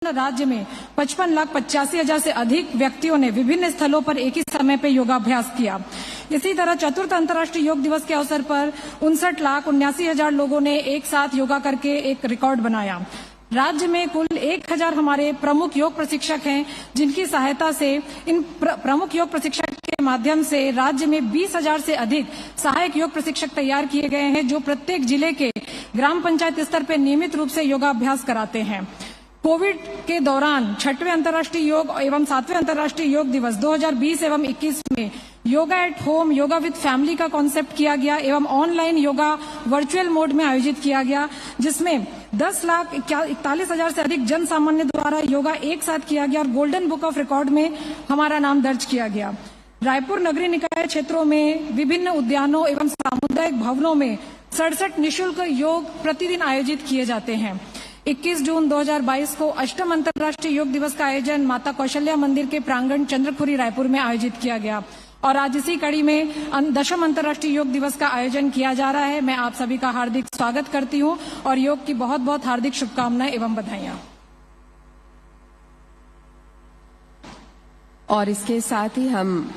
राज्य में 55,85,000 से अधिक व्यक्तियों ने विभिन्न स्थलों पर एक ही समय पर योगाभ्यास किया। इसी तरह चतुर्थ अंतर्राष्ट्रीय योग दिवस के अवसर पर 59,79,000 लोगों ने एक साथ योगा करके एक रिकॉर्ड बनाया। राज्य में कुल 1,000 हमारे प्रमुख योग प्रशिक्षक हैं, जिनकी सहायता से इन प्रमुख योग प्रशिक्षक के माध्यम से राज्य में 20,000 से अधिक सहायक योग प्रशिक्षक तैयार किए गए हैं, जो प्रत्येक जिले के ग्राम पंचायत स्तर पर नियमित रूप से योगाभ्यास कराते हैं। कोविड के दौरान 6वें अंतर्राष्ट्रीय योग एवं 7वें अंतर्राष्ट्रीय योग दिवस 2020 एवं 21 में yoga at home, yoga with family का कॉन्सेप्ट किया गया एवं ऑनलाइन योगा वर्चुअल मोड में आयोजित किया गया, जिसमें 10,41,000 से अधिक जन सामान्य द्वारा योगा एक साथ किया गया और गोल्डन बुक ऑफ रिकॉर्ड में हमारा नाम दर्ज किया गया। रायपुर नगरीय निकाय क्षेत्रों में विभिन्न उद्यानों एवं सामुदायिक भवनों में 67 निःशुल्क योग प्रतिदिन आयोजित किए जाते हैं। 21 जून 2022 को अष्टम अंतर्राष्ट्रीय योग दिवस का आयोजन माता कौशल्या मंदिर के प्रांगण चंद्रखुरी रायपुर में आयोजित किया गया और आज इसी कड़ी में 10वें अंतर्राष्ट्रीय योग दिवस का आयोजन किया जा रहा है। मैं आप सभी का हार्दिक स्वागत करती हूं और योग की बहुत बहुत हार्दिक शुभकामनाएं एवं बधाइयां। और इसके साथ ही हम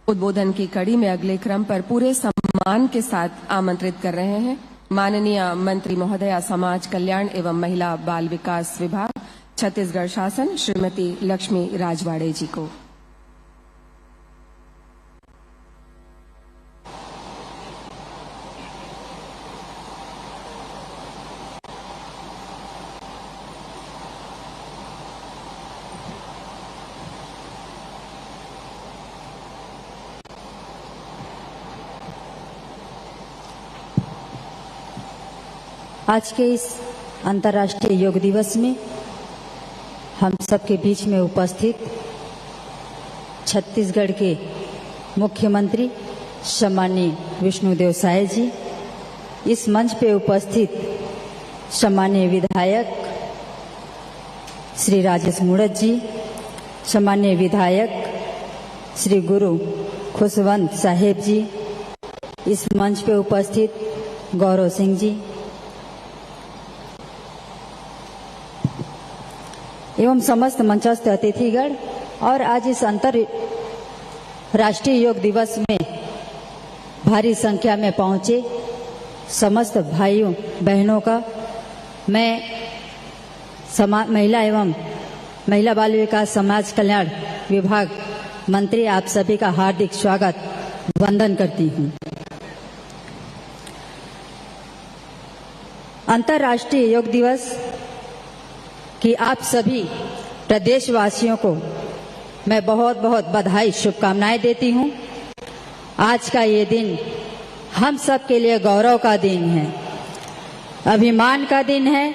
उद्बोधन की कड़ी में अगले क्रम पर पूरे सम्मान के साथ आमंत्रित कर रहे हैं माननीय मंत्री महोदया समाज कल्याण एवं महिला बाल विकास विभाग छत्तीसगढ़ शासन श्रीमती लक्ष्मी राजवाड़े जी को। आज के इस अंतर्राष्ट्रीय योग दिवस में हम सबके बीच में उपस्थित छत्तीसगढ़ के मुख्यमंत्री सम्माननीय विष्णुदेव साय जी, इस मंच पे उपस्थित सम्माननीय विधायक श्री राजेश मूणत जी, सम्माननीय विधायक श्री गुरु खुशवंत साहेब जी, इस मंच पे उपस्थित गौरव सिंह जी एवं समस्त मंचस्थ अतिथिगण और आज इस अंतर्राष्ट्रीय योग दिवस में भारी संख्या में पहुंचे समस्त भाइयों बहनों का मैं महिला एवं महिला बाल विकास समाज कल्याण विभाग मंत्री आप सभी का हार्दिक स्वागत वंदन करती हूं। अंतर्राष्ट्रीय योग दिवस कि आप सभी प्रदेशवासियों को मैं बहुत बहुत बधाई शुभकामनाएं देती हूं। आज का ये दिन हम सब के लिए गौरव का दिन है, अभिमान का दिन है,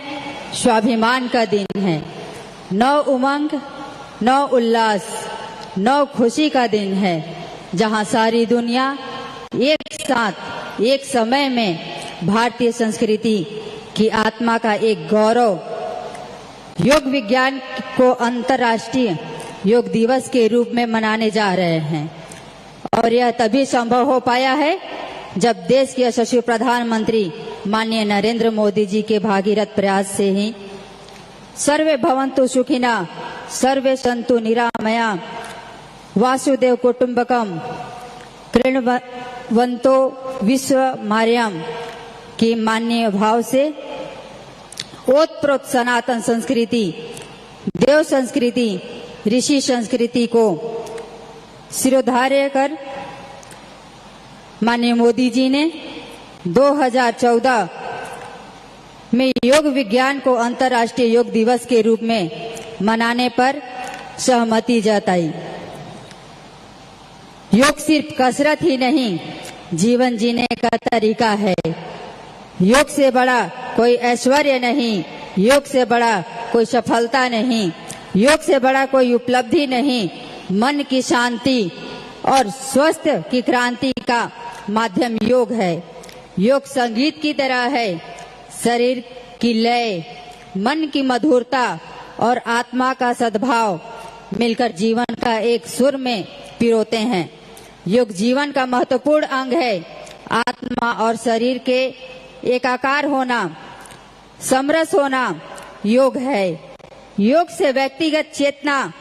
स्वाभिमान का दिन है, नव उमंग, नव उल्लास, नव खुशी का दिन है, जहां सारी दुनिया एक साथ एक समय में भारतीय संस्कृति की आत्मा का एक गौरव योग विज्ञान को अंतर्राष्ट्रीय योग दिवस के रूप में मनाने जा रहे हैं। और यह तभी संभव हो पाया है जब देश के यशस्वी प्रधानमंत्री माननीय नरेंद्र मोदी जी के भागीरथ प्रयास से ही सर्वे भवन्तु सुखिना सर्वे सन्तु निरामया वासुदेव कुटुंबकम कृण्वन्तो विश्व मार्यम की माननीय भाव से ओतप्रोत सनातन संस्कृति, देव संस्कृति, ऋषि संस्कृति को सिरोधार्य कर माननीय मोदी जी ने 2014 में योग विज्ञान को अंतर्राष्ट्रीय योग दिवस के रूप में मनाने पर सहमति जताई। योग सिर्फ कसरत ही नहीं, जीवन जीने का तरीका है। योग से बड़ा कोई ऐश्वर्य नहीं, योग से बड़ा कोई सफलता नहीं, योग से बड़ा कोई उपलब्धि नहीं। मन की शांति और स्वास्थ्य की क्रांति का माध्यम योग है। योग संगीत की तरह है, शरीर की लय, मन की मधुरता और आत्मा का सद्भाव मिलकर जीवन का एक सुर में पिरोते हैं। योग जीवन का महत्वपूर्ण अंग है। आत्मा और शरीर के एकाकार होना, समरस होना योग है। योग से व्यक्तिगत चेतना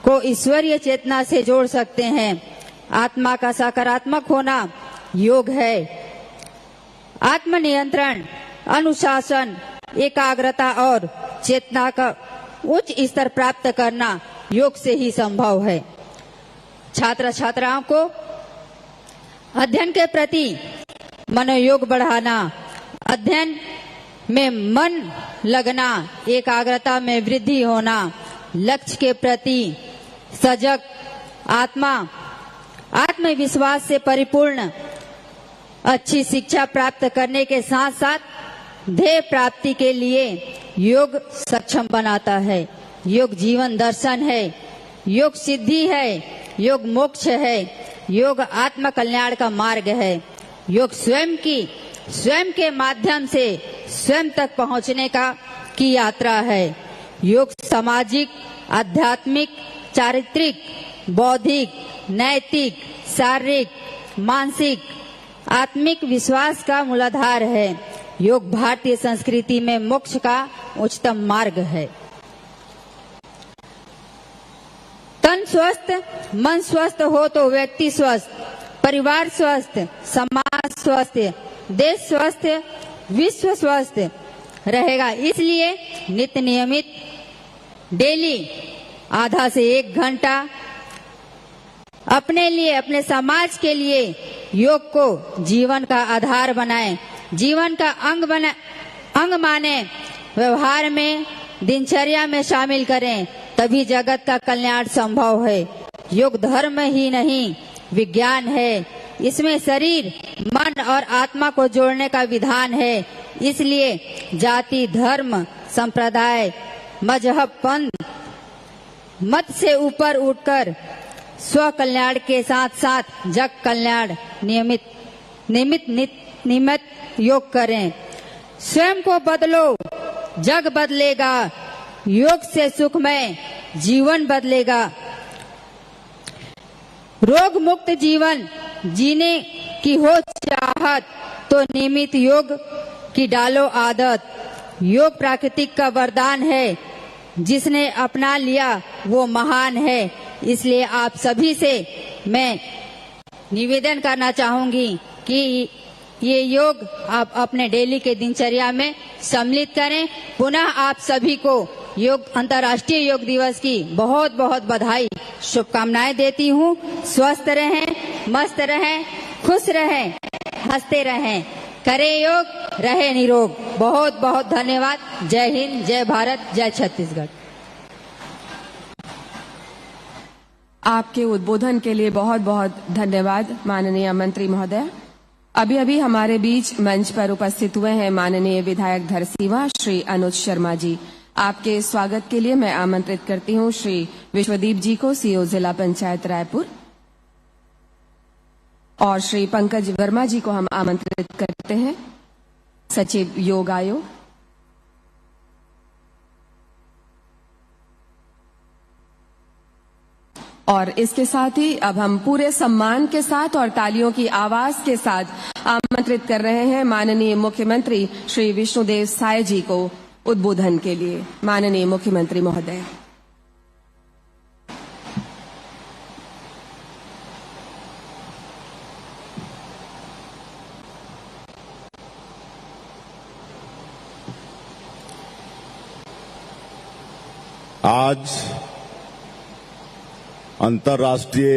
को ईश्वरीय चेतना से जोड़ सकते हैं। आत्मा का सकारात्मक होना योग है। आत्मनियंत्रण, अनुशासन, एकाग्रता और चेतना का उच्च स्तर प्राप्त करना योग से ही संभव है। छात्र छात्राओं को अध्ययन के प्रति मनोयोग बढ़ाना, अध्ययन में मन लगना, एकाग्रता में वृद्धि होना, लक्ष्य के प्रति सजग आत्मविश्वास से परिपूर्ण अच्छी शिक्षा प्राप्त करने के साथ साथ ध्येय प्राप्ति के लिए योग सक्षम बनाता है। योग जीवन दर्शन है, योग सिद्धि है, योग मोक्ष है, योग आत्म कल्याण का मार्ग है। योग स्वयं के माध्यम से स्वयं तक पहुंचने की यात्रा है। योग सामाजिक, आध्यात्मिक, चारित्रिक, बौद्धिक, नैतिक, शारीरिक, मानसिक, आत्मिक विश्वास का मूलाधार है। योग भारतीय संस्कृति में मोक्ष का उच्चतम मार्ग है। तन स्वस्थ, मन स्वस्थ हो तो व्यक्ति स्वस्थ, परिवार स्वस्थ, समाज स्वस्थ, देश स्वस्थ, विश्व स्वस्थ रहेगा। इसलिए नित्य नियमित डेली आधा से 1 घंटा अपने लिए, अपने समाज के लिए योग को जीवन का आधार बनाएं, जीवन का अंग माने, व्यवहार में, दिनचर्या में शामिल करें, तभी जगत का कल्याण संभव है। योग धर्म ही नहीं, विज्ञान है। इसमें शरीर, मन और आत्मा को जोड़ने का विधान है। इसलिए जाति, धर्म, संप्रदाय, मजहब, पंथ, मत से ऊपर उठकर स्व कल्याण के साथ साथ जग कल्याण निमित्त योग करें। स्वयं को बदलो, जग बदलेगा। योग से सुखमय जीवन बदलेगा। रोग मुक्त जीवन जीने की हो चाहत तो नियमित योग की डालो आदत। योग प्राकृतिक का वरदान है, जिसने अपना लिया वो महान है। इसलिए आप सभी से मैं निवेदन करना चाहूंगी कि ये योग आप अपने डेली के दिनचर्या में सम्मिलित करें। पुनः आप सभी को अंतर्राष्ट्रीय योग दिवस की बहुत बहुत बधाई, शुभकामनाएं देती हूँ। स्वस्थ रहें, मस्त रहें, खुश रहें, हंसते रहें, करें योग, रहे निरोग। बहुत बहुत धन्यवाद। जय हिंद, जय भारत, जय छत्तीसगढ़। आपके उद्बोधन के लिए बहुत बहुत धन्यवाद माननीय मंत्री महोदय। अभी हमारे बीच मंच पर उपस्थित हुए हैं माननीय विधायक धरसींवा श्री अनुज शर्मा जी। आपके स्वागत के लिए मैं आमंत्रित करती हूं श्री विश्वदीप जी को, सीओ जिला पंचायत रायपुर, और श्री पंकज वर्मा जी को हम आमंत्रित करते हैं, सचिव योग आयोग। और इसके साथ ही अब हम पूरे सम्मान के साथ और तालियों की आवाज के साथ आमंत्रित कर रहे हैं माननीय मुख्यमंत्री श्री विष्णुदेव साय जी को उद्बोधन के लिए। माननीय मुख्यमंत्री महोदय। आज अंतर्राष्ट्रीय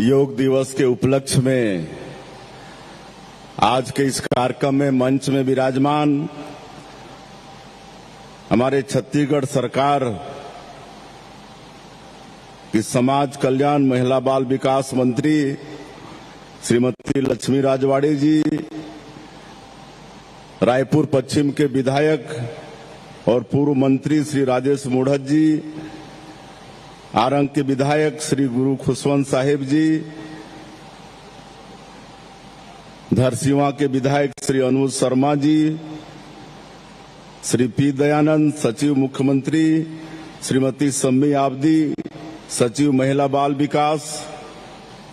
योग दिवस के उपलक्ष्य में आज के इस कार्यक्रम में मंच में विराजमान हमारे छत्तीसगढ़ सरकार की समाज कल्याण, महिला बाल विकास मंत्री श्रीमती लक्ष्मी राजवाड़ी जी, रायपुर पश्चिम के विधायक और पूर्व मंत्री श्री राजेश मूढ़त जी, आरंग के विधायक श्री गुरु खुशवंत साहिब जी, धरसींवा के विधायक श्री अनुज शर्मा जी, श्री पी दयानंद सचिव मुख्यमंत्री, श्रीमती सम्मी आवदी सचिव महिला बाल विकास,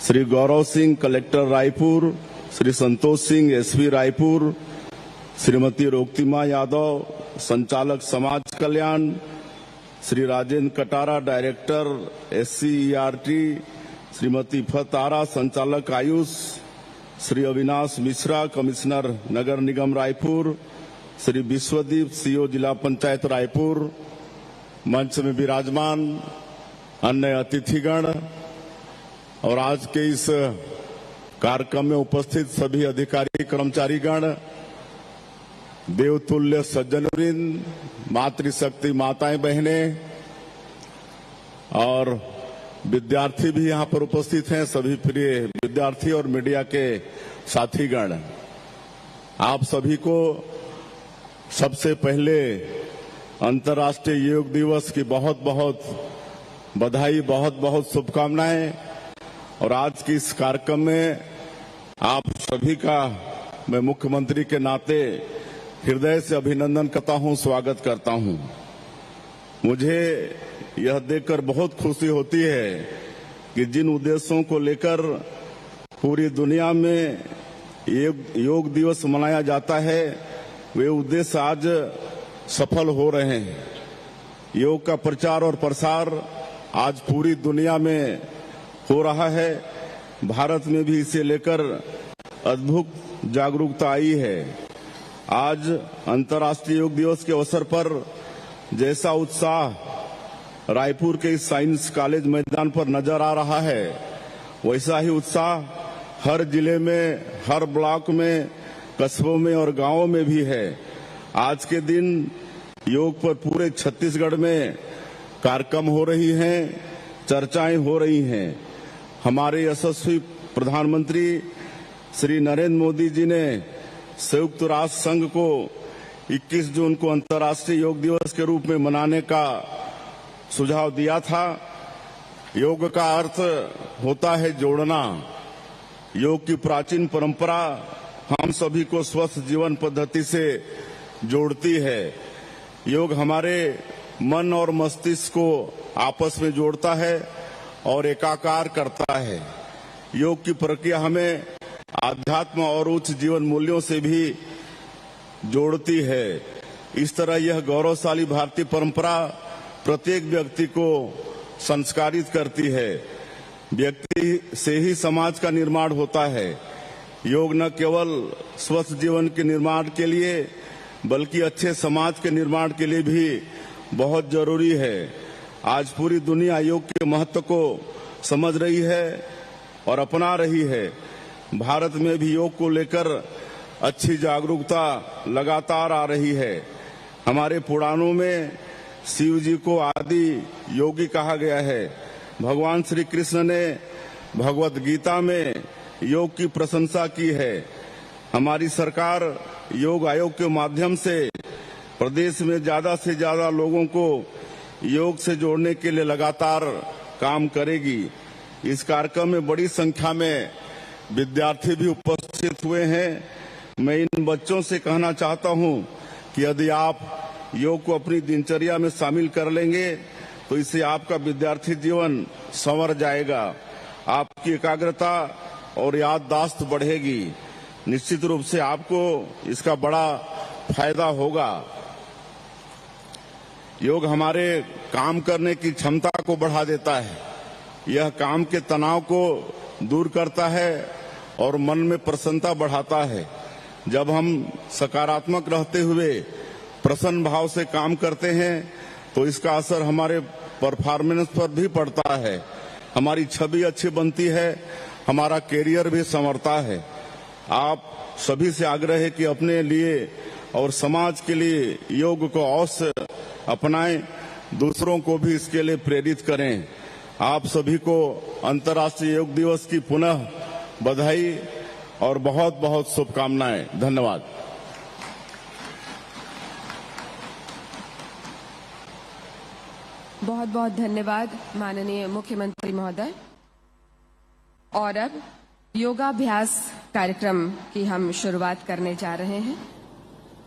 श्री गौरव सिंह कलेक्टर रायपुर, श्री संतोष सिंह एसपी रायपुर, श्रीमती रोक्तिमा यादव, संचालक समाज कल्याण, श्री राजेंद्र कटारा, डायरेक्टर SCERT, श्रीमती फतारा, संचालक आयुष, श्री अविनाश मिश्रा, कमिश्नर नगर निगम रायपुर, श्री विश्वदीप, CO जिला पंचायत रायपुर, मंच में विराजमान अन्य अतिथिगण और आज के इस कार्यक्रम में उपस्थित सभी अधिकारी कर्मचारीगण, देवतुल्य सज्जनवृंद, मातृशक्ति माताएं बहनें और विद्यार्थी भी यहाँ पर उपस्थित हैं, सभी प्रिय विद्यार्थी और मीडिया के साथीगण, आप सभी को सबसे पहले अंतर्राष्ट्रीय योग दिवस की बहुत बहुत बधाई, बहुत बहुत शुभकामनाएं। और आज की इस कार्यक्रम में आप सभी का मैं मुख्यमंत्री के नाते हृदय से अभिनंदन करता हूं, स्वागत करता हूं। मुझे यह देखकर बहुत खुशी होती है कि जिन उद्देश्यों को लेकर पूरी दुनिया में योग दिवस मनाया जाता है, वे उद्देश्य आज सफल हो रहे हैं। योग का प्रचार और प्रसार आज पूरी दुनिया में हो रहा है। भारत में भी इसे लेकर अद्भुत जागरूकता आई है। आज अंतर्राष्ट्रीय योग दिवस के अवसर पर जैसा उत्साह रायपुर के इस साइंस कॉलेज मैदान पर नजर आ रहा है, वैसा ही उत्साह हर जिले में, हर ब्लॉक में, कस्बों में और गांवों में भी है। आज के दिन योग पर पूरे छत्तीसगढ़ में कार्यक्रम हो रही हैं, चर्चाएं हो रही हैं। हमारे यशस्वी प्रधानमंत्री श्री नरेंद्र मोदी जी ने संयुक्त राष्ट्र संघ को 21 जून को अंतर्राष्ट्रीय योग दिवस के रूप में मनाने का सुझाव दिया था। योग का अर्थ होता है जोड़ना। योग की प्राचीन परंपरा हम सभी को स्वस्थ जीवन पद्धति से जोड़ती है। योग हमारे मन और मस्तिष्क को आपस में जोड़ता है और एकाकार करता है। योग की प्रक्रिया हमें आध्यात्म और उच्च जीवन मूल्यों से भी जोड़ती है। इस तरह यह गौरवशाली भारतीय परंपरा प्रत्येक व्यक्ति को संस्कारित करती है। व्यक्ति से ही समाज का निर्माण होता है। योग न केवल स्वस्थ जीवन के निर्माण के लिए बल्कि अच्छे समाज के निर्माण के लिए भी बहुत जरूरी है। आज पूरी दुनिया योग के महत्व को समझ रही है और अपना रही है। भारत में भी योग को लेकर अच्छी जागरूकता लगातार आ रही है। हमारे पुराणों में शिव जी को आदि योगी कहा गया है। भगवान श्री कृष्ण ने भगवत गीता में योग की प्रशंसा की है। हमारी सरकार योग आयोग के माध्यम से प्रदेश में ज्यादा से ज्यादा लोगों को योग से जोड़ने के लिए लगातार काम करेगी। इस कार्यक्रम में बड़ी संख्या में विद्यार्थी भी उपस्थित हुए हैं। मैं इन बच्चों से कहना चाहता हूं कि यदि आप योग को अपनी दिनचर्या में शामिल कर लेंगे तो इससे आपका विद्यार्थी जीवन संवर जाएगा। आपकी एकाग्रता और याददाश्त बढ़ेगी। निश्चित रूप से आपको इसका बड़ा फायदा होगा। योग हमारे काम करने की क्षमता को बढ़ा देता है। यह काम के तनाव को दूर करता है और मन में प्रसन्नता बढ़ाता है। जब हम सकारात्मक रहते हुए प्रसन्न भाव से काम करते हैं तो इसका असर हमारे परफॉर्मेंस पर भी पड़ता है। हमारी छवि अच्छी बनती है, हमारा कैरियर भी संवरता है। आप सभी से आग्रह है कि अपने लिए और समाज के लिए योग को अवश्य अपनाएं, दूसरों को भी इसके लिए प्रेरित करें। आप सभी को अंतर्राष्ट्रीय योग दिवस की पुनः बधाई और बहुत बहुत शुभकामनाएं। धन्यवाद। बहुत बहुत धन्यवाद माननीय मुख्यमंत्री महोदय। और अब योगाभ्यास कार्यक्रम की हम शुरुआत करने जा रहे हैं।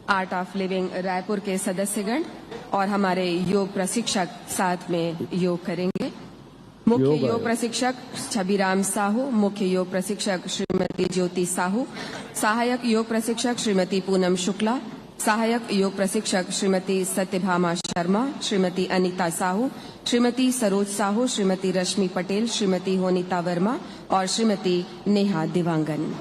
आर्ट ऑफ लिविंग रायपुर के सदस्यगण और हमारे योग प्रशिक्षक साथ में योग करेंगे। मुख्य योग प्रशिक्षक छबिराम साहू, मुख्य योग प्रशिक्षक श्रीमती ज्योति साहू, सहायक योग प्रशिक्षक श्रीमती पूनम शुक्ला, सहायक योग प्रशिक्षक श्रीमती सत्यभामा शर्मा, श्रीमती अनीता साहू, श्रीमती सरोज साहू, श्रीमती रश्मि पटेल, श्रीमती होनिता वर्मा और श्रीमती नेहा दिवांगन।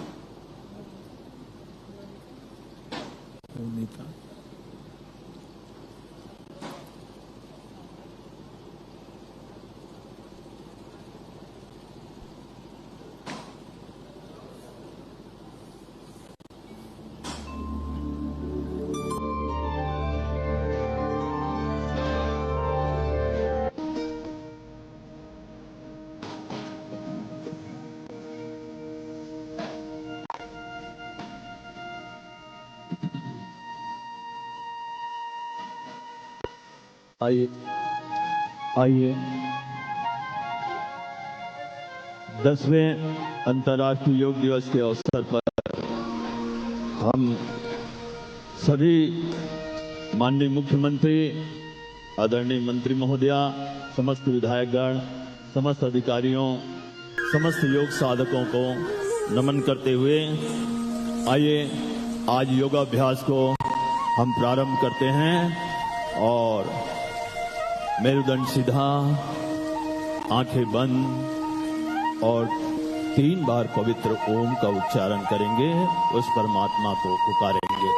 आइए 10वें अंतर्राष्ट्रीय योग दिवस के अवसर पर हम सभी माननीय मुख्यमंत्री, आदरणीय मंत्री महोदया, समस्त विधायकगण, समस्त अधिकारियों, समस्त योग साधकों को नमन करते हुए आइए आज योगाभ्यास को हम प्रारंभ करते हैं। और मेरुदंड सीधा, आंखें बंद और 3 बार पवित्र ओम का उच्चारण करेंगे, उस परमात्मा को पुकारेंगे।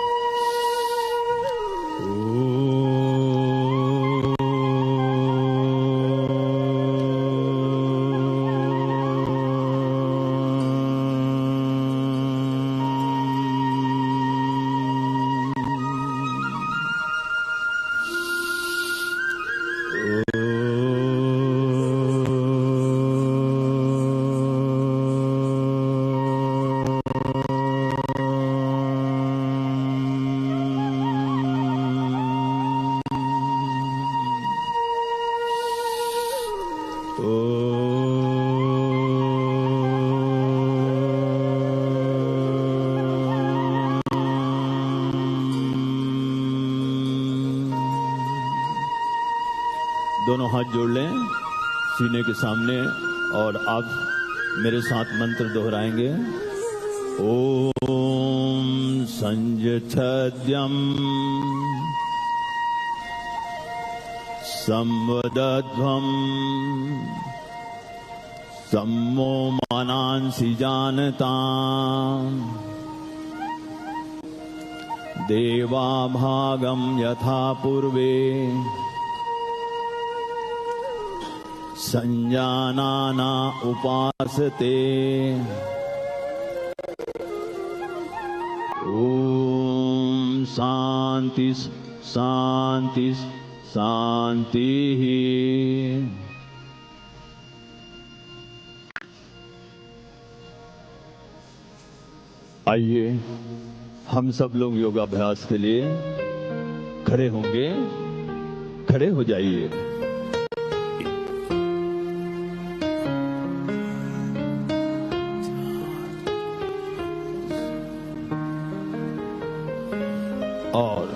दोनों हाथ जोड़ लें सीने के सामने और आप मेरे साथ मंत्र दोहराएंगे। ओम संजच्छद्यं संवदध्वं सम्मो मानांसि जानताम् देवाभागं यथा पूर्वे संजानाना उपासते। ओम शांति शांति शांति। आइए हम सब लोग योगाभ्यास के लिए खड़े होंगे। खड़े हो जाइए। और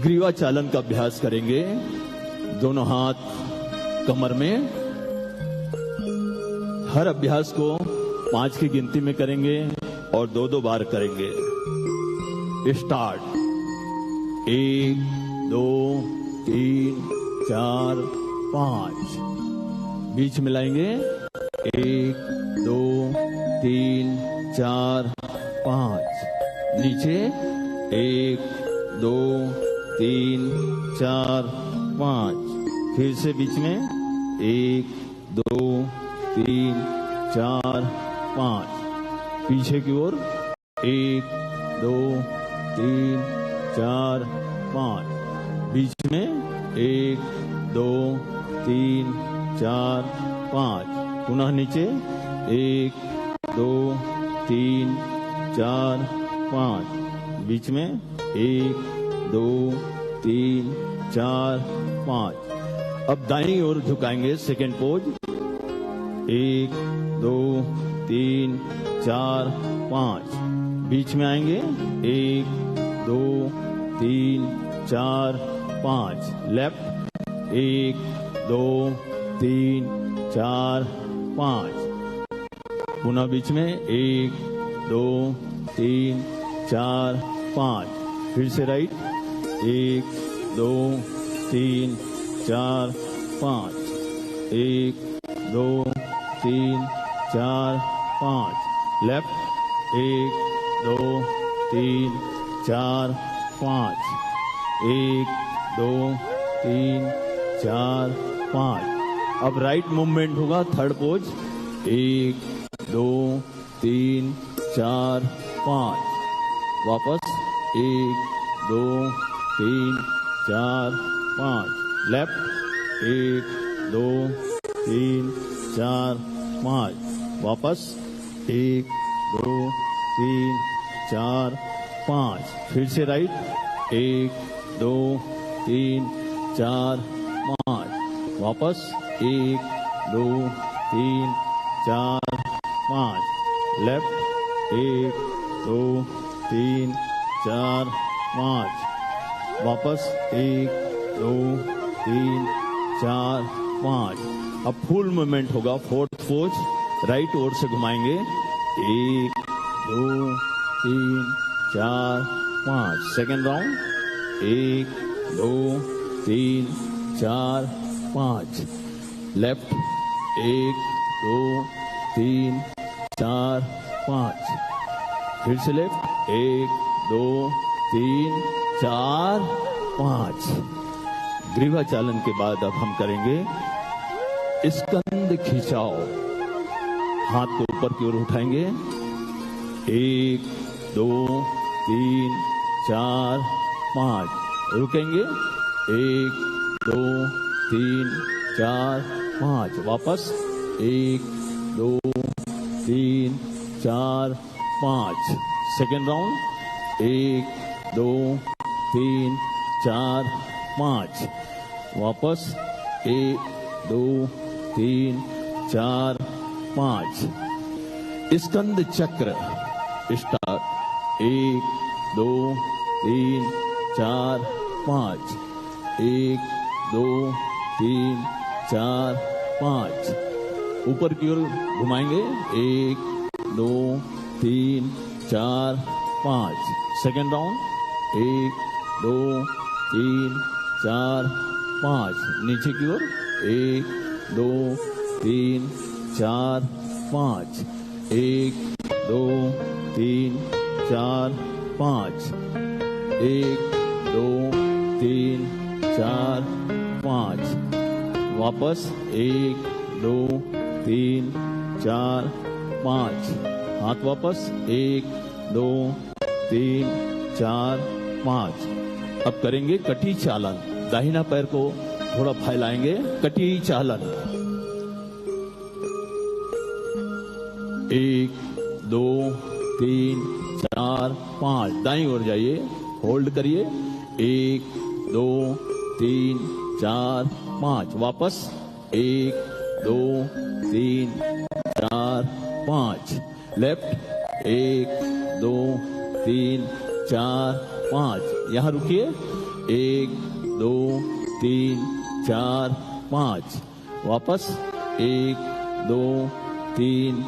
ग्रीवा चालन का अभ्यास करेंगे। दोनों हाथ कमर में। हर अभ्यास को 5 की गिनती में करेंगे और 2-2 बार करेंगे। स्टार्ट। 1 2 3 4 5। बीच में लाएंगे। 1 2 3 4 5। नीचे 1 2 3 4 5। फिर से बीच में 1 2 3 4 5। पीछे की ओर 1 2 3 4 5। बीच में 1 2 3 4 5। पुनः नीचे 1 2 3 4 5। बीच में 1 2 3 4 5। अब दाईं ओर झुकाएंगे। Second pose. 1 2 3 4 5। बीच में आएंगे। 1 2 3 4 5। लेफ्ट। 1 2 3 4 5। पुनः बीच में 1 2 3 4 5। फिर से राइट 1 2 3 4 5। 1 2 3 4 5। लेफ्ट 1 2 3 4 5। 1 2 3 4 5। अब राइट मूवमेंट होगा थर्ड पोज 1 2 3 4 5। वापस 1 2 3 4 5। लेफ्ट 1 2 3 4 5। वापस 1 2 3 4 5। फिर से राइट 1 2 3 4 5। वापस 1 2 3 4 5। लेफ्ट 1 2 3 4 5। वापस 1 2 3 4 5। अब फुल मूवमेंट होगा फोर्थ पोज राइट ओर से घुमाएंगे 1 2 3 4 5। Second round 1 2 3 4 5। लेफ्ट 1 2 3 4 5। फिर से लेफ्ट 1 2 3 4 5। ग्रीवा चालन के बाद अब हम करेंगे स्कंद खिंचाव। हाथ को ऊपर की ओर उठाएंगे 1 2 3 4 5। रुकेंगे 1 2 3 4 5। वापस 1 2 3 4 5। Second round 1 2 3 4 5। वापस 1 2 3 4 5। स्कंद चक्र स्टार्ट 1 2 3 4 5। 1 2 3 4 5। ऊपर की ओर घुमाएंगे 1 2 3 4 5। Second round 1 2 3 4 5। नीचे की ओर 1 2 3 4 5। 1 2 3 4 5। 1 2 3 4 5। वापस 1 2 3 4 5। हाथ वापस 1 2 3 4 5। अब करेंगे कटी चालन। दाहिना पैर को थोड़ा फैलाएंगे कटी चालन। 1 2 3 4 5। दाईं ओर जाइए होल्ड करिए 1 2 3 4 5। वापस 1 2 3 4 5। लेफ्ट 1 2 3 4 5। यहाँ रुकिए 1 2 3 4 5। वापस 1 2 3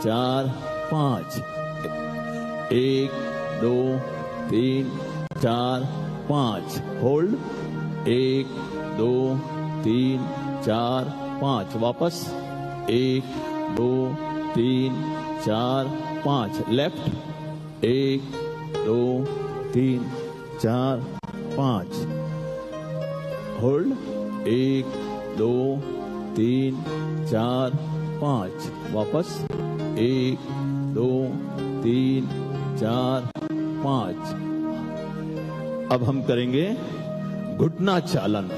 4 5। 1 2 3 4 5। होल्ड 1 2 3 4 5। वापस 1 2 3 4 5। लेफ्ट 1 2 3 4 5। होल्ड 1 2 3 4 5। वापस 1 2 3 4 5। अब हम करेंगे घुटना चालन।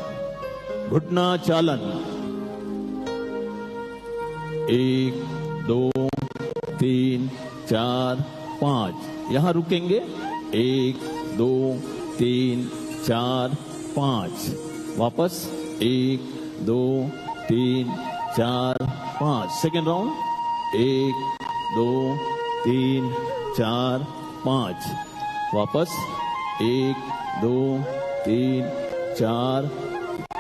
घुटना चालन 1 2 3 4 5। यहां रुकेंगे 1 2 3 4 5। वापस 1 2 3 4 5। Second round 1 2 3 4 5। वापस 1 2 3 4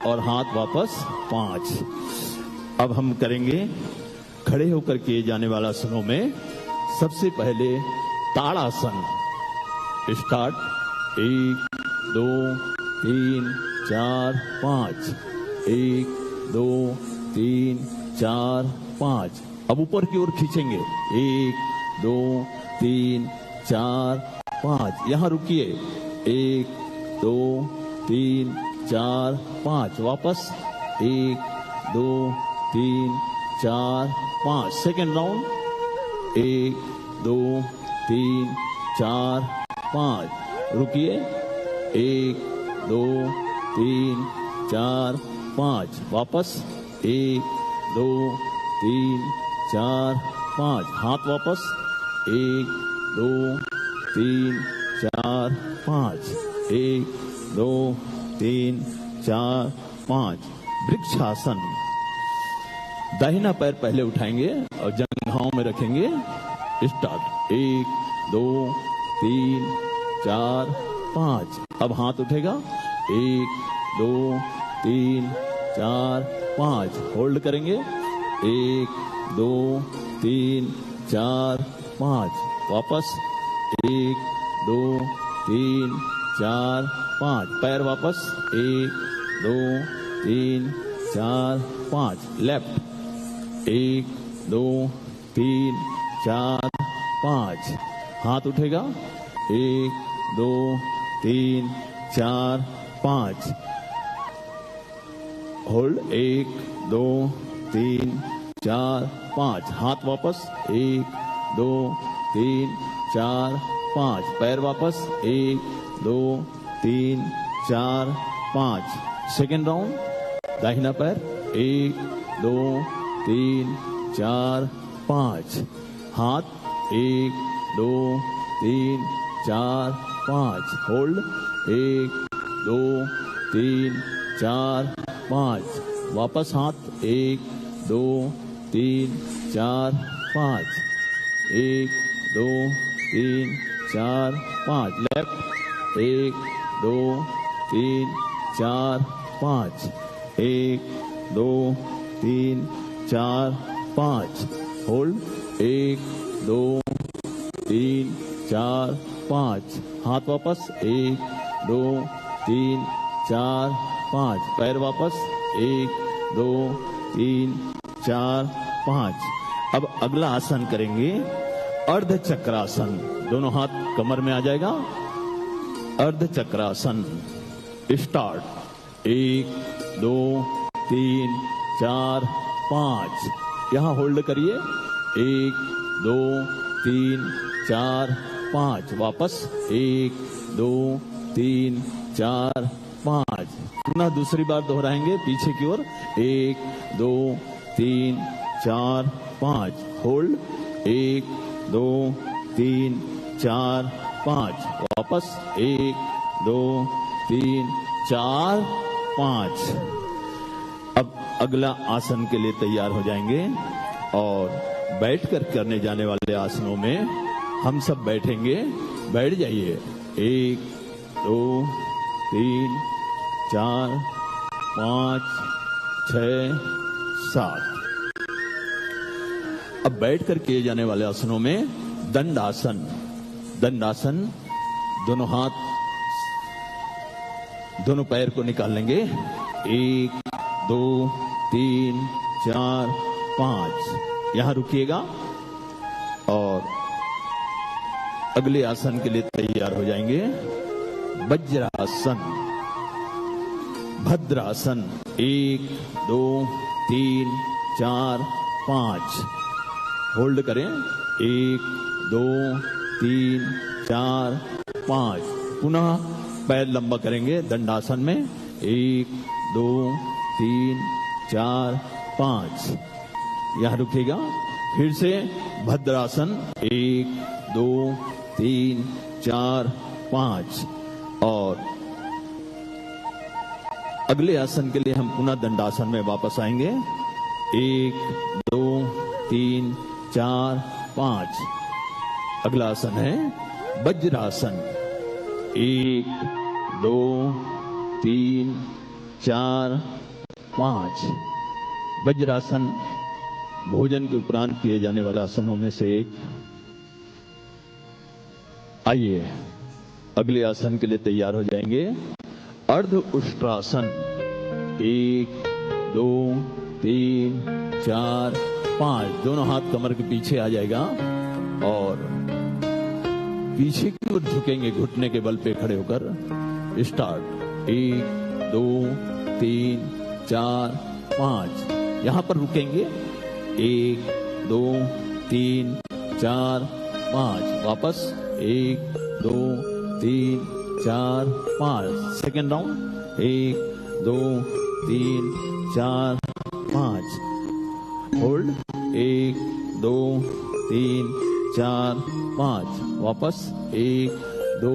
और हाथ वापस 5। अब हम करेंगे खड़े होकर किए जाने वाला आसनों में सबसे पहले ताड़ासन। स्टार्ट। 1 2 3 4 5। 1 2 3 4 5। अब ऊपर की ओर खींचेंगे। 1 2 3 4 5। यहां रुकिए। 1 2 3 4 5। वापस 1 2 3 4 5। Second round. 1 2 3 4 5। रुकिए। 1 2 3 4 5। वापस 1 2 3 4 5। हाथ वापस। 1 2 3 4 5। 1 2 3 4 5। वृक्षासन। दाहिना पैर पहले उठाएंगे और जंघाओं में रखेंगे। स्टार्ट। 1 2 3 4 5। अब हाथ उठेगा। 1 2 3 4 5। होल्ड करेंगे। 1 2 3 4 5। वापस 1 2 3 4 5। पैर वापस। 1 2 3 4 5। लेफ्ट। 1 2 3 4 5। हाथ उठेगा। 1 2 3 4 5। होल्ड। 1 2 3 4 5। हाथ वापस। 1 2 3 4 5। पैर वापस। 1 2 3 4 5। Second round. दाहिना पैर। 1 2 3 4 5। हाथ। 1 2 3 4 5। होल्ड। 1 2 3 4 5। वापस हाथ। 1 2 3 4 5। 1 2 3 4 5। लेफ्ट। 1 2 3 4 5। 1 2 3 4 5। होल्ड। 1 2 3 4 5। हाथ वापस। 1 2 3 4 5। पैर वापस। 1 2 3 4 5। अब अगला आसन करेंगे अर्ध चक्रासन। दोनों हाथ कमर में आ जाएगा। अर्ध चक्रासन। स्टार्ट। 1 2 3 4 5। यहां होल्ड करिए। 1 2 3 4 5। वापस 1 2 3 4 5। पुनः दूसरी बार दोहराएंगे पीछे की ओर। 1 2 3 4 5। होल्ड। 1 2 3 4 5। वापस 1 2 3 4 5। अब अगला आसन के लिए तैयार हो जाएंगे और बैठकर करने जाने वाले आसनों में हम सब बैठेंगे। बैठ जाइए। 1 2 3 4 5 6 7। अब बैठकर किए जाने वाले आसनों में दंडासन। दंडासन। दोनों हाथ दोनों पैर को निकाल लेंगे। 1 2 3 4 5। यहां रुकिएगा और अगले आसन के लिए तैयार हो जाएंगे। वज्रासन। भद्रासन। 1 2 3 4 5। होल्ड करें। 1 2 3 4 5। पुनः पैर लंबा करेंगे दंडासन में। 1 2 3 4 5। यहां रुकेगा। फिर से भद्रासन। 1 2 3 4 5। और अगले आसन के लिए हम पुनः दंडासन में वापस आएंगे। 1 2 3 4 5। अगला आसन है वज्रासन। 1 2 3 4 5। वज्रासन भोजन के उपरांत किए जाने वाले आसनों में से एक। आइए अगले आसन के लिए तैयार हो जाएंगे। अर्ध उष्ट्रासन। 1 2 3 4 5। दोनों हाथ कमर के पीछे आ जाएगा और पीछे की ओर झुकेंगे घुटने के बल पे खड़े होकर। स्टार्ट। 1 2 3 4 5। यहां पर रुकेंगे। 1 2 3 4 5। वापस 1 2 3 4 5। Second round. 1 2 3 4 5। होल्ड। 1 2 3 4 5। वापस 1 2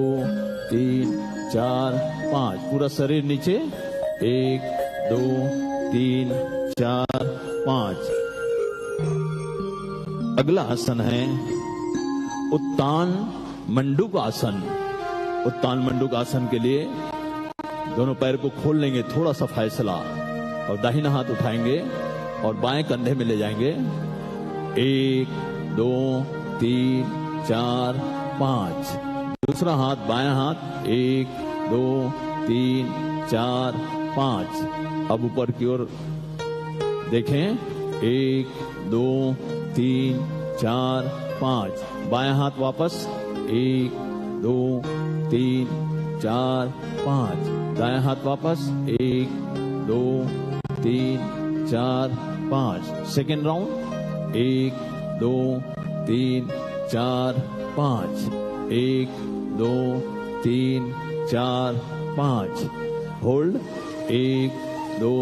3 4 5। पूरा शरीर नीचे। 1 2 3 4 5। अगला आसन है उत्तान मंडूक आसन। उत्तान मंडूक आसन के लिए दोनों पैर को खोल लेंगे, थोड़ा सा फैसला, और दाहिना हाथ उठाएंगे और बाएं कंधे में ले जाएंगे। 1 2 3 4 5। दूसरा हाथ बायां हाथ। 1 2 3 4 5। अब ऊपर की ओर देखें। 1 2 3 4 5। बायां हाथ वापस। 1 2 3 4 5। दायां हाथ वापस। 1 2 3 4 5। Second round. 1 2 3 4 5। 1 2 3 4 5। होल्ड। 1 2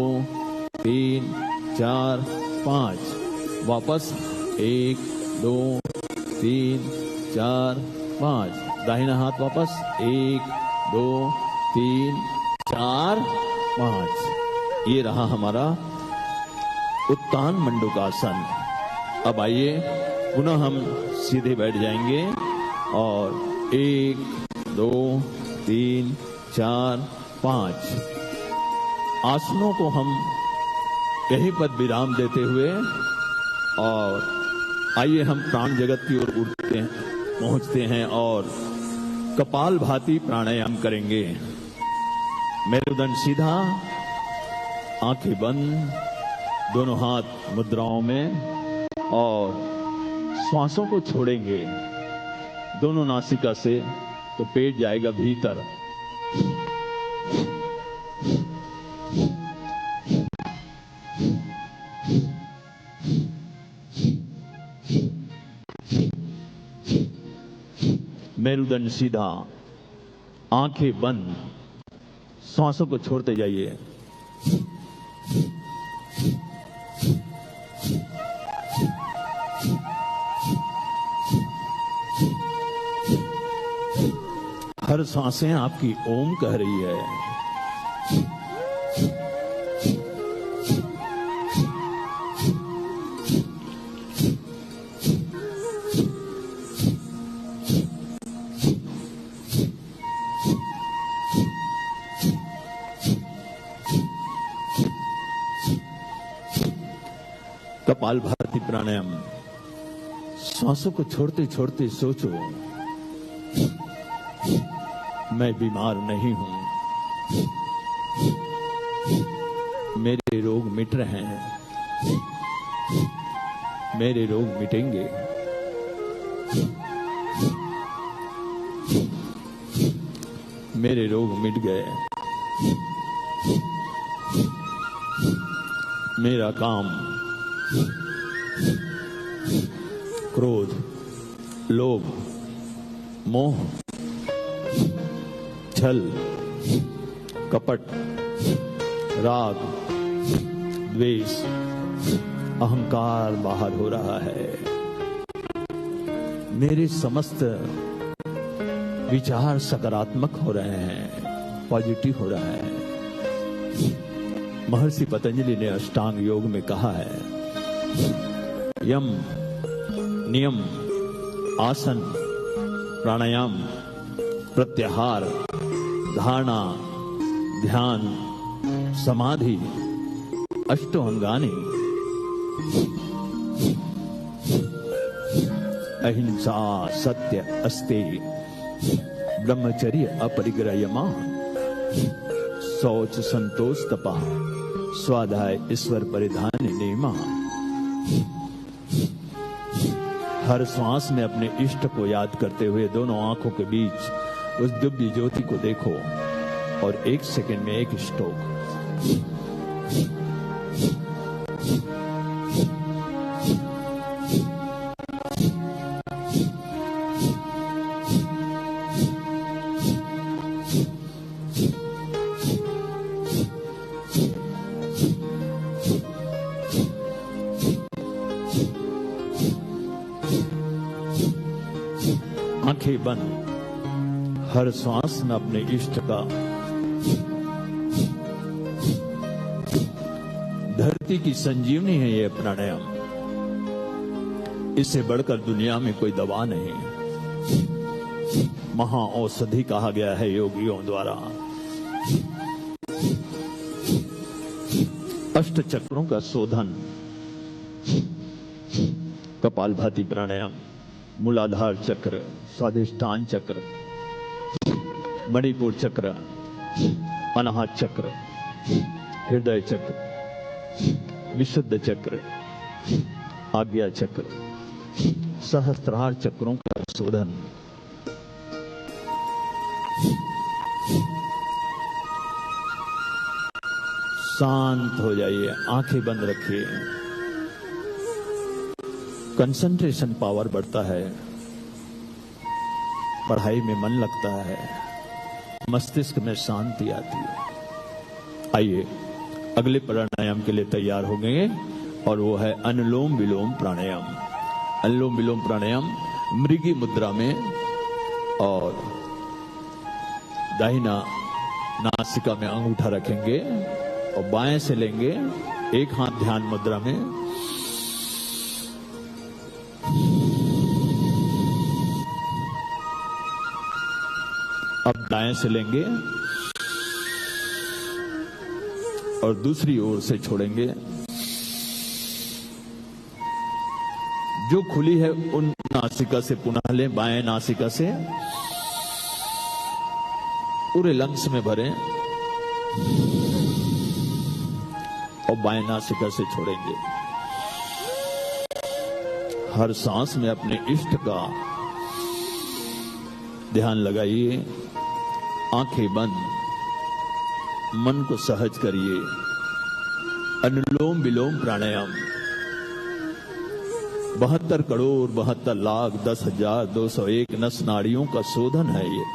3 4 5। वापस 1 2 3 4 5। दाहिना हाथ वापस। 1 2 3 4 5। ये रहा हमारा उत्तान मंडूकासन। अब आइए पुनः हम सीधे बैठ जाएंगे और 1 2 3 4 5 आसनों को हम यहीं पर विराम देते हुए और आइए हम प्राण जगत की ओर उठते हैं, पहुंचते हैं और कपाल भाती प्राणायाम करेंगे। मेरुदंड सीधा, आंखें बंद, दोनों हाथ मुद्राओं में और श्वासों को छोड़ेंगे दोनों नासिका से, तो पेट जाएगा भीतर। मेरुदंड सीधा, आंखें बंद, श्वासों को छोड़ते जाइए। हर सांसें आपकी ओम कह रही है। कपाल भाती प्राणायाम। सांसों को छोड़ते छोड़ते सोचो, मैं बीमार नहीं हूं, मेरे रोग मिट रहे हैं, मेरे रोग मिटेंगे। मेरे रोग मिट गए, मेरा काम क्रोध, लोभ, मोह, छल, कपट, राग, द्वेष, अहंकार बाहर हो रहा है। मेरे समस्त विचार सकारात्मक हो रहे हैं, पॉजिटिव हो रहा है। महर्षि पतंजलि ने अष्टांग योग में कहा है, यम, नियम, आसन, प्राणायाम, प्रत्याहार, धारणा, ध्यान, समाधि, अष्टो अंगानि अहिंसा सत्य अस्ते ब्रह्मचर्य अपरिग्रह शौच संतोष तपा स्वाध्याय ईश्वर परिधान नियमा। हर श्वास में अपने इष्ट को याद करते हुए दोनों आंखों के बीच उस दिव्य ज्योति को देखो और 1 सेकंड में एक स्ट्रोक। आंखें बंद, हर श्वास में अपने इष्ट का, धरती की संजीवनी है ये प्राणायाम, इससे बढ़कर दुनिया में कोई दवा नहीं। महाऔषधि कहा गया है योगियों द्वारा। अष्ट चक्रों का शोधन, कपालभाति प्राणायाम, मूलाधार चक्र, स्वाधिष्ठान चक्र, मणिपुर चक्र, अनाहत चक्र, हृदय चक्र, विशुद्ध चक्र, आज्ञा चक्र, सहस्त्रार चक्रों का शोधन। शांत हो जाइए, आंखें बंद रखिए। कंसंट्रेशन पावर बढ़ता है, पढ़ाई में मन लगता है, मस्तिष्क में शांति आती है। आइए अगले प्राणायाम के लिए तैयार हो गए और वो है अनुलोम विलोम प्राणायाम। अनुलोम विलोम प्राणायाम मृगी मुद्रा में, और दाहिना नासिका में अंगूठा रखेंगे और बाएं से लेंगे, एक हाथ ध्यान मुद्रा में, अब दाएं से लेंगे और दूसरी ओर से छोड़ेंगे। जो खुली है उन नासिका से पुनः लें, बाएं नासिका से पूरे लंग्स में भरें और बाएं नासिका से छोड़ेंगे। हर सांस में अपने इष्ट का ध्यान लगाइए, आंखें बंद, मन को सहज करिए। अनुलोम विलोम प्राणायाम 72 करोड़ 72 लाख 10,201 नस नाड़ियों का शोधन है ये।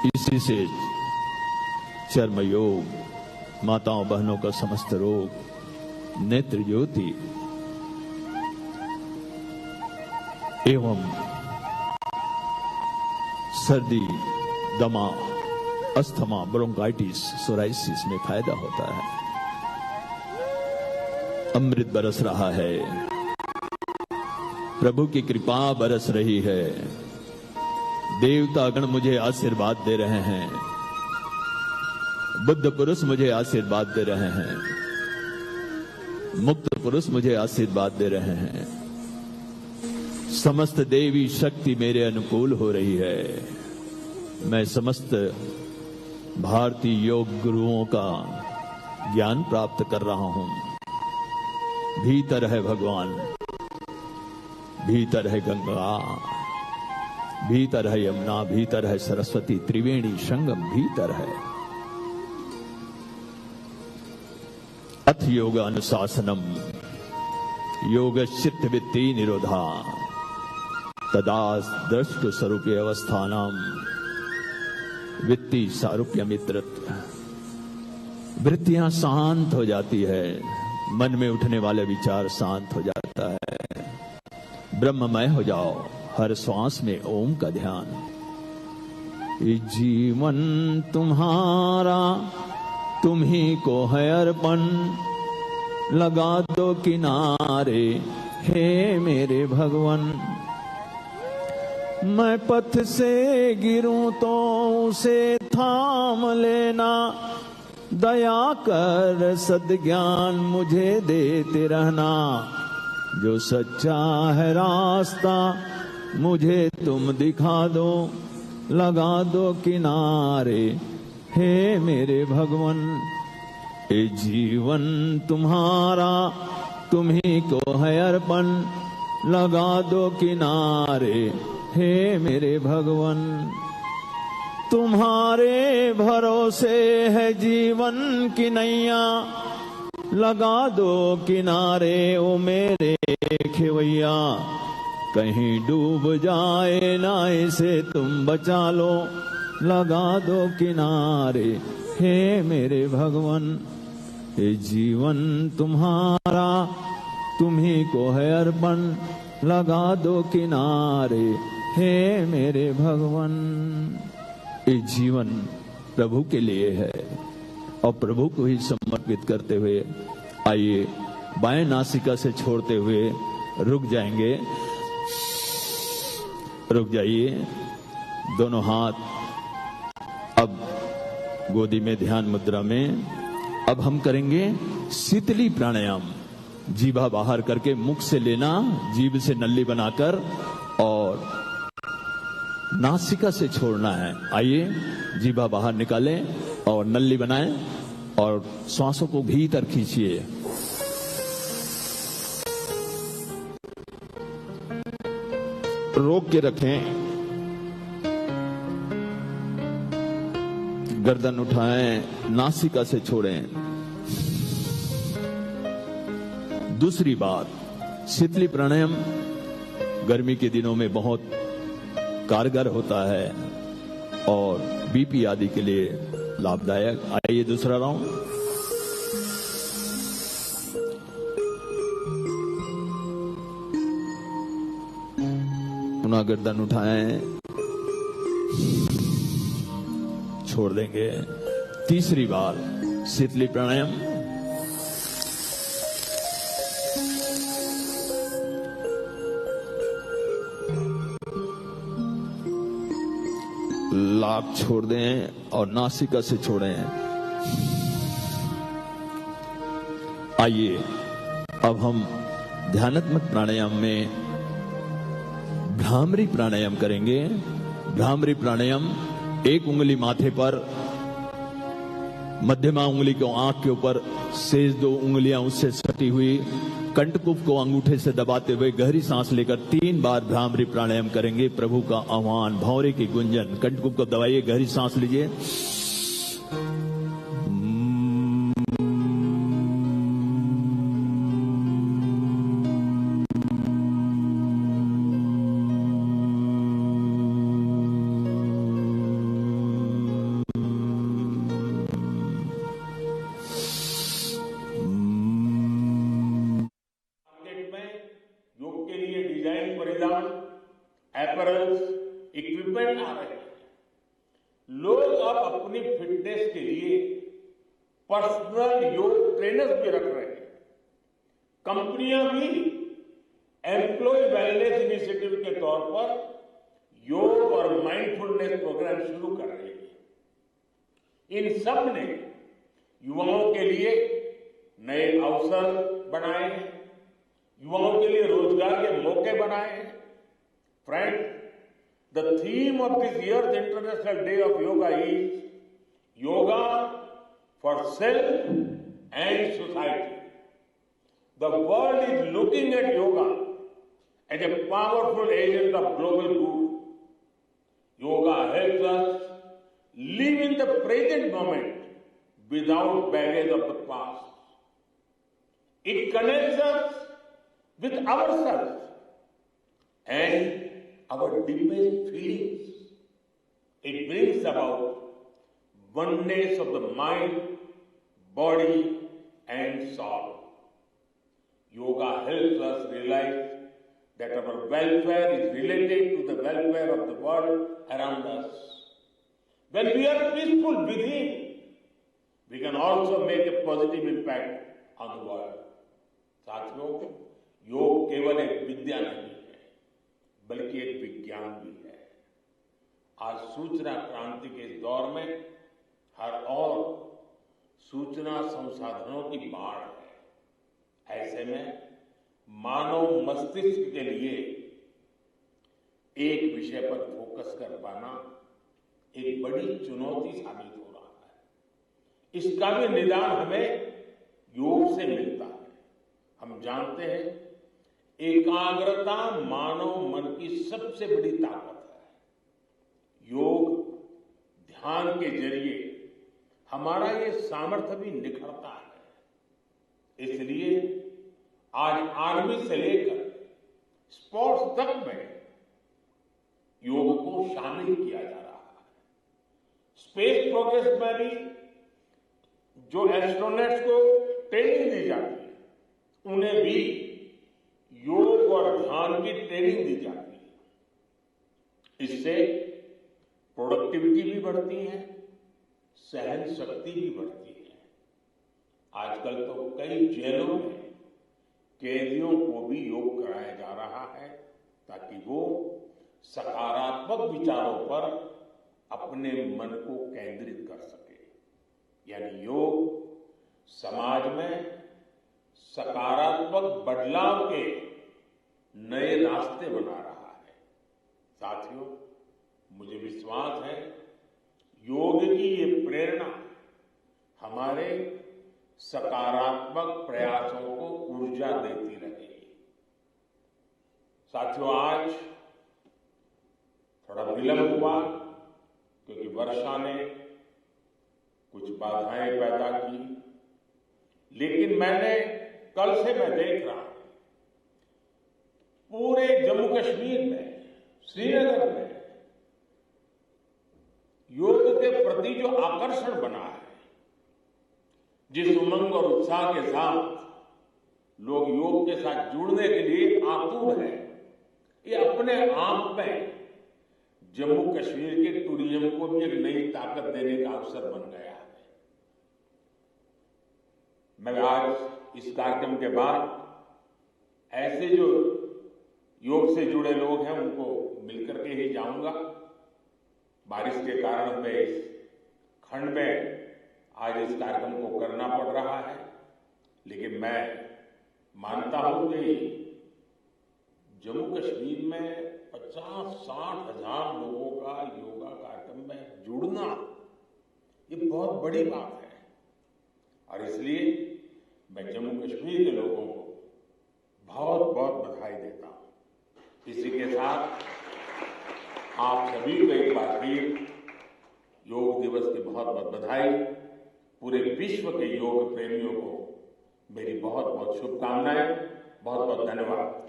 इसी से चर्म योग, माताओं बहनों का समस्त रोग, नेत्र ज्योति एवं सर्दी, दमा, अस्थमा, ब्रोंकाइटिस, सोराइसिस में फायदा होता है। अमृत बरस रहा है, प्रभु की कृपा बरस रही है, देवतागण मुझे आशीर्वाद दे रहे हैं, बुद्ध पुरुष मुझे आशीर्वाद दे रहे हैं, मुक्त पुरुष मुझे आशीर्वाद दे रहे हैं। समस्त देवी शक्ति मेरे अनुकूल हो रही है। मैं समस्त भारतीय योग गुरुओं का ज्ञान प्राप्त कर रहा हूं। भीतर है भगवान, भीतर है गंगा, भीतर है यमुना, भीतर है सरस्वती, त्रिवेणी संगम भीतर है। अथ योग अनुशासनम योग चित्त वृत्ति निरोधा तदा दृष्ट स्वरूप अवस्थानाम वृत्ति सारूप्य मित्रत्व। वृत्तियां शांत हो जाती है, मन में उठने वाले विचार शांत हो जाता है। ब्रह्ममय हो जाओ, हर श्वास में ओम का ध्यान। ये जीवन तुम्हारा तुम ही को है अर्पण, लगा दो किनारे हे मेरे भगवान। मैं पथ से गिरूं तो उसे थाम लेना, दया कर सद्ज्ञान मुझे देते रहना, जो सच्चा है रास्ता मुझे तुम दिखा दो, लगा दो किनारे हे मेरे भगवन। ये जीवन तुम्हारा तुम्ही को है अर्पण, लगा दो किनारे हे मेरे भगवन। तुम्हारे भरोसे है जीवन की नैया, लगा दो किनारे ओ मेरे खेवैया। कहीं डूब जाए ना इसे तुम बचा लो, लगा दो किनारे हे मेरे भगवन। ये जीवन तुम्हारा तुम्ही को है अर्पण, लगा दो किनारे हे मेरे भगवन। ये जीवन प्रभु के लिए है और प्रभु को ही समर्पित करते हुए आइए बाएं नासिका से छोड़ते हुए रुक जाएंगे। रुक जाइए, दोनों हाथ अब गोदी में ध्यान मुद्रा में। अब हम करेंगे शीतली प्राणायाम। जीभा बाहर करके मुख से लेना, जीभ से नल्ली बनाकर और नासिका से छोड़ना है। आइए जीभा बाहर निकालें और नल्ली बनाएं और श्वासों को भीतर खींचिए। रोक के रखें, गर्दन उठाएं, नासिका से छोड़ें। दूसरी बात, शीतली प्राणायाम गर्मी के दिनों में बहुत कारगर होता है और बीपी आदि के लिए लाभदायक। आइए दूसरा राउंड। पुनः गर्दन उठाएं, छोड़ देंगे। तीसरी बार शीतली प्राणायाम। लाभ छोड़ दें और नासिका से छोड़ें। आइए अब हम ध्यानात्मक प्राणायाम में भ्रामरी प्राणायाम करेंगे। भ्रामरी प्राणायाम, एक उंगली माथे पर, मध्यमा उंगली को आंख के ऊपर, शेष दो उंगलियां उससे सटी हुई, कंठकूप को अंगूठे से दबाते हुए गहरी सांस लेकर 3 बार भ्रामरी प्राणायाम करेंगे। प्रभु का आह्वान, भौरे की गुंजन। कंठकूप को दबाइए, गहरी सांस लीजिए। एपरल्स, इक्विपमेंट आ रहे हैं। लोग अब अपनी फिटनेस के लिए पर्सनल योग ट्रेनर्स भी रख रहे हैं। कंपनियां भी एम्प्लॉय वेलनेस इनिशिएटिव के तौर पर योग और माइंडफुलनेस प्रोग्राम शुरू कर रही है। इन सब ने युवाओं के लिए नए अवसर बनाए हैं, युवाओं के लिए रोजगार के मौके बनाए हैं। Friends, the theme of this year's International Day of Yoga is Yoga for Self and Society. The world is looking at yoga as a powerful agent of global good. Yoga helps us live in the present moment without baggage of the past. It connects us with ourselves and our deepest feelings. It brings about oneness of the mind, body, and soul. Yoga helps us realize that our welfare is related to the welfare of the world around us. When we are peaceful within, we can also make a positive impact on the world. साथियों, योग केवल एक विद्या नहीं है, बल्कि एक विज्ञान भी है। आज सूचना क्रांति के इस दौर में हर और सूचना संसाधनों की बाढ़ है। ऐसे में मानव मस्तिष्क के लिए एक विषय पर फोकस कर पाना एक बड़ी चुनौती साबित हो रहा है। इसका भी निदान हमें योग से मिलता है। हम जानते हैं एकाग्रता मानव मन की सबसे बड़ी ताकत है। योग ध्यान के जरिए हमारा ये सामर्थ्य भी निखरता है। इसलिए आज आर्मी से लेकर स्पोर्ट्स तक में योग को शामिल किया जा रहा है। स्पेस प्रोग्रेस में भी जो एस्ट्रोनॉट्स को ट्रेनिंग दी जाती है, उन्हें भी योग और ध्यान की ट्रेनिंग दी जाती है। इससे प्रोडक्टिविटी भी बढ़ती है, सहन शक्ति भी बढ़ती है। आजकल तो कई जेलों में कैदियों को भी योग कराया जा रहा है ताकि वो सकारात्मक विचारों पर अपने मन को केंद्रित कर सके। यानी योग समाज में सकारात्मक बदलाव के नए रास्ते बना रहा है। साथियों, मुझे विश्वास है योग की ये प्रेरणा हमारे सकारात्मक प्रयासों को ऊर्जा देती रहेगी। साथियों, आज थोड़ा विलंब हुआ क्योंकि वर्षा ने कुछ बाधाएं पैदा की, लेकिन कल से मैं देख रहा हूं पूरे जम्मू कश्मीर में, श्रीनगर में योग के प्रति जो आकर्षण बना है, जिस उमंग और उत्साह के साथ लोग योग के साथ जुड़ने के लिए आतुर हैं, ये अपने आप में जम्मू कश्मीर के टूरिज्म को भी एक नई ताकत देने का अवसर बन गया है। मैं आज इस कार्यक्रम के बाद ऐसे जो योग से जुड़े लोग हैं उनको मिलकर के ही जाऊंगा। बारिश के कारण मैं इस खंड में आज इस कार्यक्रम को करना पड़ रहा है, लेकिन मैं मानता हूं कि जम्मू कश्मीर में 50-60 हजार लोगों का योगा कार्यक्रम में जुड़ना ये बहुत बड़ी बात है। और इसलिए मैं जम्मू कश्मीर के लोगों को बहुत बहुत बधाई देता हूं। इसी के साथ आप सभी को एक बार फिर योग दिवस की बहुत बहुत बधाई। पूरे विश्व के योग प्रेमियों को मेरी बहुत बहुत शुभकामनाएं। बहुत बहुत धन्यवाद।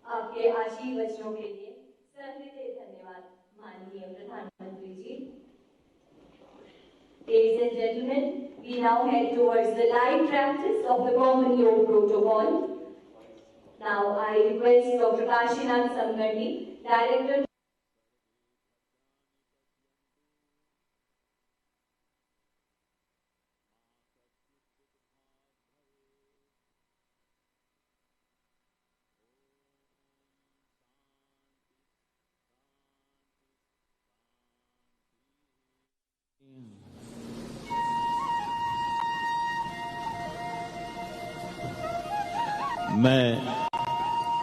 आपके आशीर्वचनों के लिए सहृदय धन्यवाद माननीय प्रधानमंत्री जी। Ladies and gentlemen, we now head towards the live practice of the Common Yoga Protocol. Now I request Dr. Kashinath Samgandi, Director मैं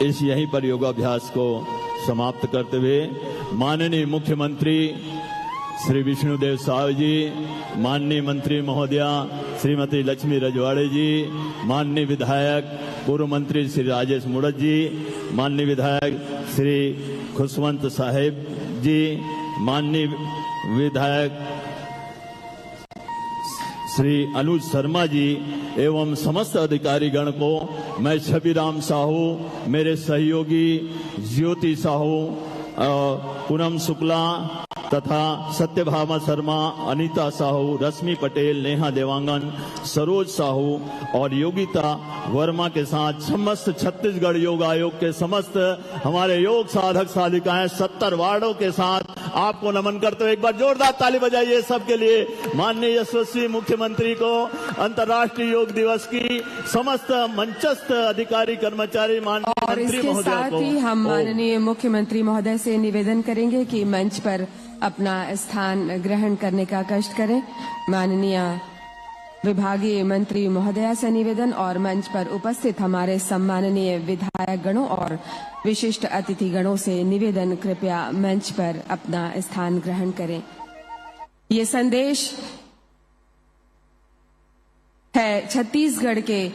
इस यहीं पर योगाभ्यास को समाप्त करते हुए माननीय मुख्यमंत्री श्री विष्णुदेव साय जी, माननीय मंत्री महोदया श्रीमती लक्ष्मी रजवाड़े जी, माननीय विधायक पूर्व मंत्री श्री राजेश मुड़त जी, माननीय विधायक श्री खुशवंत साहेब जी, माननीय विधायक श्री अनुज शर्मा जी एवं समस्त अधिकारीगण को मैं छबिराम साहू, मेरे सहयोगी ज्योति साहू, पूनम शुक्ला तथा सत्यभामा शर्मा, अनीता साहू, रश्मि पटेल, नेहा देवांगन, सरोज साहू और योगिता वर्मा के साथ समस्त छत्तीसगढ़ योग आयोग के समस्त हमारे योग साधक साधिकाएं 70 वार्डों के साथ आपको नमन करते हुए एक बार जोरदार ताली बजाइए सबके लिए। माननीय यशस्वी मुख्यमंत्री को अंतर्राष्ट्रीय योग दिवस की समस्त मंचस्थ अधिकारी कर्मचारी माननीय और मंत्री इसके महोदय साथ को ही हम माननीय मुख्यमंत्री महोदय से निवेदन करेंगे कि मंच पर अपना स्थान ग्रहण करने का कष्ट करें। माननीय विभागीय मंत्री महोदया से निवेदन और मंच पर उपस्थित हमारे सम्माननीय विधायक गणों और विशिष्ट अतिथि गणों से निवेदन, कृपया मंच पर अपना स्थान ग्रहण करें। ये संदेश है छत्तीसगढ़ के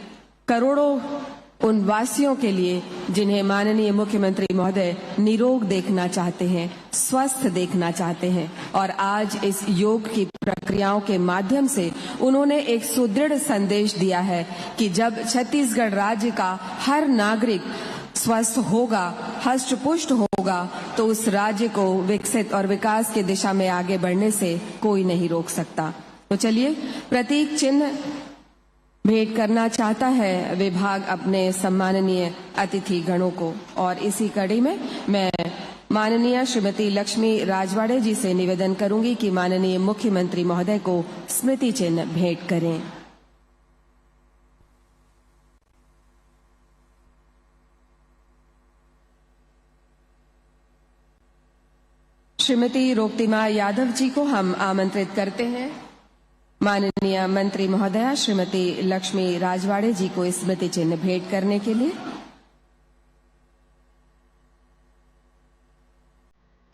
करोड़ों उन वासियों के लिए जिन्हें माननीय मुख्यमंत्री महोदय निरोग देखना चाहते हैं, स्वस्थ देखना चाहते हैं, और आज इस योग की प्रक्रियाओं के माध्यम से उन्होंने एक सुदृढ़ संदेश दिया है कि जब छत्तीसगढ़ राज्य का हर नागरिक स्वस्थ होगा, हष्ट-पुष्ट होगा, तो उस राज्य को विकसित और विकास की दिशा में आगे बढ़ने से कोई नहीं रोक सकता। तो चलिए, प्रतीक चिन्ह भेंट करना चाहता है विभाग अपने सम्माननीय अतिथि गणों को, और इसी कड़ी में मैं माननीय श्रीमती लक्ष्मी राजवाड़े जी से निवेदन करूंगी कि माननीय मुख्यमंत्री महोदय को स्मृति चिन्ह भेंट करें। श्रीमती रोक्तिमा यादव जी को हम आमंत्रित करते हैं। माननीय मंत्री महोदया श्रीमती लक्ष्मी राजवाड़े जी को स्मृति चिन्ह भेंट करने के लिए।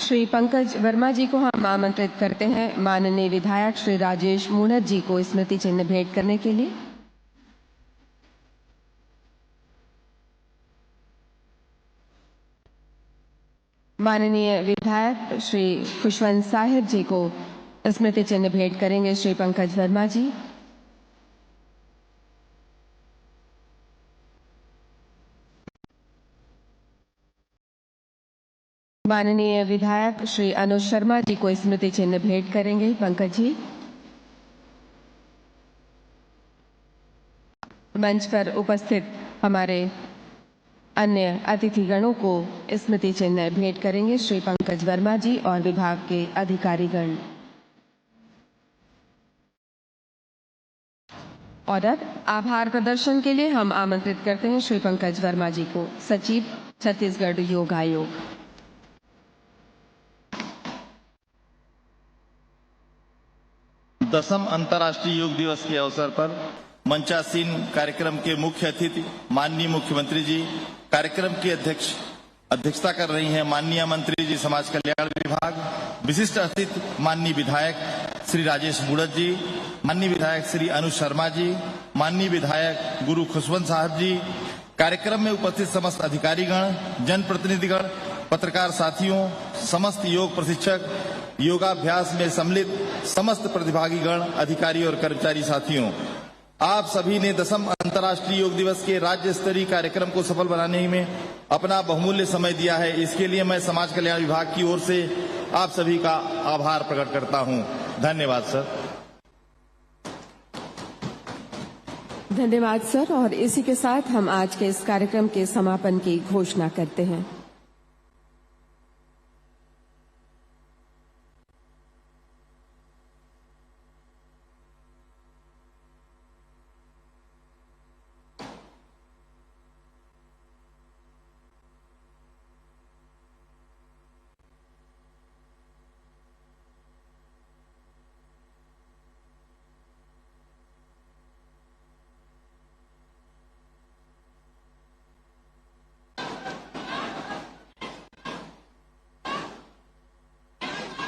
श्री पंकज वर्मा जी को हम आमंत्रित करते हैं। माननीय विधायक श्री राजेश मूणत जी को स्मृति चिन्ह भेंट करने के लिए। माननीय विधायक श्री खुशवंत साहिब जी को स्मृति चिन्ह भेंट करेंगे श्री पंकज वर्मा जी। माननीय विधायक श्री अनुज शर्मा जी को स्मृति चिन्ह भेंट करेंगे पंकज जी। मंच पर उपस्थित हमारे अन्य अतिथिगणों को स्मृति चिन्ह भेंट करेंगे श्री पंकज वर्मा जी और विभाग के अधिकारीगण। और अब आभार प्रदर्शन के लिए हम आमंत्रित करते हैं श्री पंकज वर्मा जी को, सचिव छत्तीसगढ़ योग आयोग। दसम अंतर्राष्ट्रीय योग दिवस के अवसर पर मंचासीन कार्यक्रम के मुख्य अतिथि माननीय मुख्यमंत्री जी, कार्यक्रम की अध्यक्षता कर रही हैं माननीय मंत्री जी समाज कल्याण विभाग, विशिष्ट अतिथि माननीय विधायक श्री राजेश मूणत जी, माननीय विधायक श्री अनुज शर्मा जी, माननीय विधायक गुरु खुशवंत साहब जी, कार्यक्रम में उपस्थित समस्त अधिकारीगण, जनप्रतिनिधिगण, पत्रकार साथियों, समस्त योग प्रशिक्षक, योगाभ्यास में सम्मिलित समस्त प्रतिभागीगण, अधिकारी और कर्मचारी साथियों, आप सभी ने दसम अंतर्राष्ट्रीय योग दिवस के राज्य स्तरीय कार्यक्रम को सफल बनाने में अपना बहुमूल्य समय दिया है। इसके लिए मैं समाज कल्याण विभाग की ओर से आप सभी का आभार प्रकट करता हूं। धन्यवाद सर। धन्यवाद सर। और इसी के साथ हम आज के इस कार्यक्रम के समापन की घोषणा करते हैं।